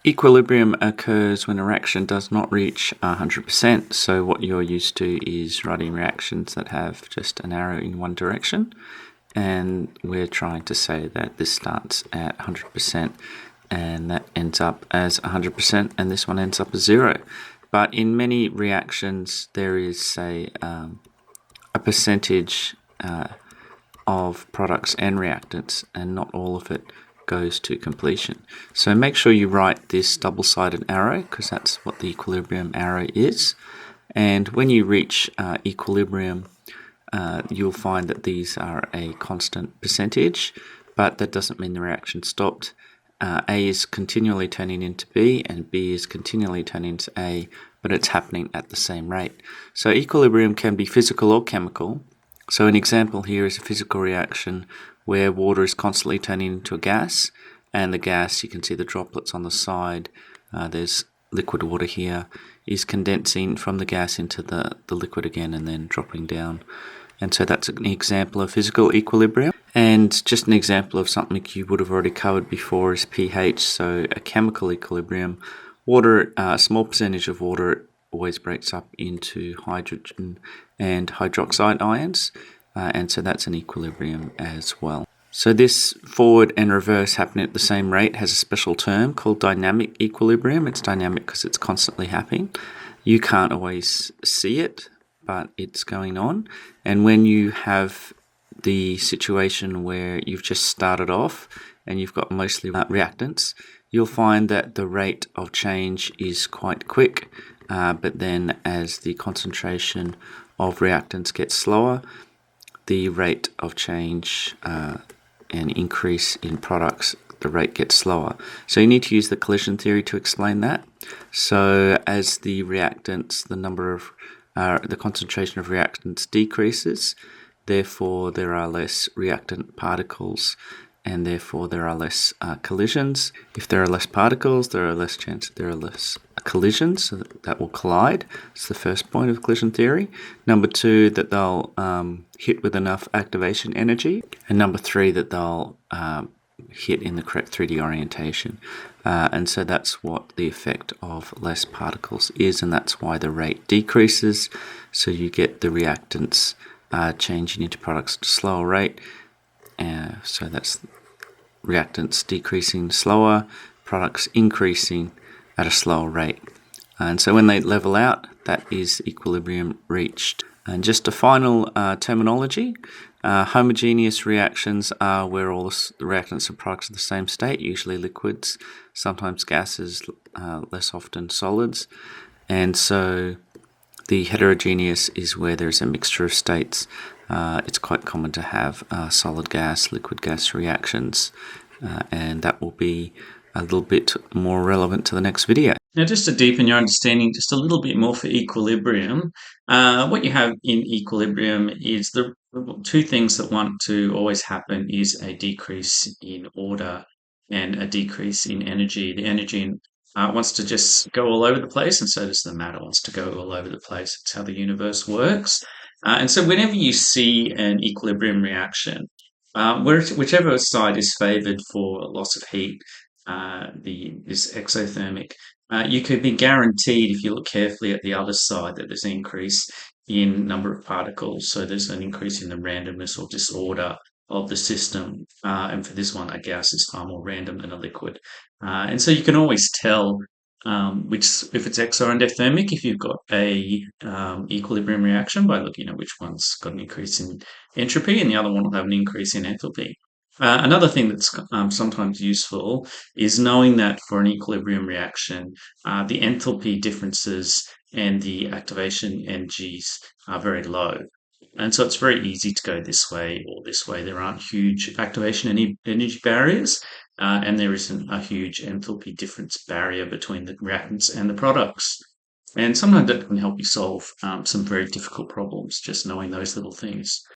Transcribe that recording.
Equilibrium occurs when a reaction does not reach 100%. So what you're used to is writing reactions that have just an arrow in one direction. And we're trying to say that this starts at 100% and that ends up as 100% and this one ends up as 0. But in many reactions, there is, say, a percentage of products and reactants, and not all of it goes to completion. So make sure you write this double-sided arrow, because that's what the equilibrium arrow is. And when you reach equilibrium, you'll find that these are a constant percentage, but that doesn't mean the reaction stopped. A is continually turning into B, and B is continually turning into A, but it's happening at the same rate. So equilibrium can be physical or chemical. So an example here is a physical reaction where water is constantly turning into a gas, and the gas, you can see the droplets on the side, there's liquid water here, is condensing from the gas into the liquid again and then dropping down. And so that's an example of physical equilibrium. And just an example of something you would have already covered before is pH. So a chemical equilibrium, water, a small percentage of water always breaks up into hydrogen and hydroxide ions, and so that's an equilibrium as well. So this forward and reverse happening at the same rate has a special term called dynamic equilibrium. It's dynamic because it's constantly happening. You can't always see it, but it's going on. And when you have the situation where you've just started off and you've got mostly reactants, you'll find that the rate of change is quite quick, but then as the concentration of reactants gets slower, the rate of change and increase in products, the rate gets slower. So you need to use the collision theory to explain that. So as the reactants, the concentration of reactants decreases, therefore there are less reactant particles, and therefore there are less collisions. If there are less particles, there are less chance that there are less collisions, so that will collide. It's the first point of collision theory. Number 2, that they'll hit with enough activation energy. And number 3, that they'll hit in the correct 3D orientation. And so that's what the effect of less particles is, and that's why the rate decreases. So you get the reactants changing into products at a slower rate. So that's reactants decreasing slower, products increasing at a slower rate. And so when they level out, that is equilibrium reached. And just a final terminology, homogeneous reactions are where all the reactants and products are the same state, usually liquids, sometimes gases, less often solids. And so the heterogeneous is where there's a mixture of states. It's quite common to have solid gas, liquid gas reactions, and that will be a little bit more relevant to the next video. Now, just to deepen your understanding just a little bit more for equilibrium, what you have in equilibrium is the two things that want to always happen is a decrease in order and a decrease in energy. The energy wants to just go all over the place, and so does the matter wants to go all over the place. It's how the universe works. And so whenever you see an equilibrium reaction, whichever side is favoured for loss of heat, is exothermic, you could be guaranteed, if you look carefully at the other side, that there's an increase in number of particles. So there's an increase in the randomness or disorder of the system. And for this one, a gas is far more random than a liquid. And so you can always tell if it's exo endothermic, if you've got a equilibrium reaction by looking at which one's got an increase in entropy and the other one will have an increase in enthalpy. Another thing that's sometimes useful is knowing that for an equilibrium reaction, the enthalpy differences and the activation energies are very low. And so it's very easy to go this way or this way. There aren't huge activation energy barriers, and there isn't a huge enthalpy difference barrier between the reactants and the products. And sometimes that can help you solve some very difficult problems, just knowing those little things.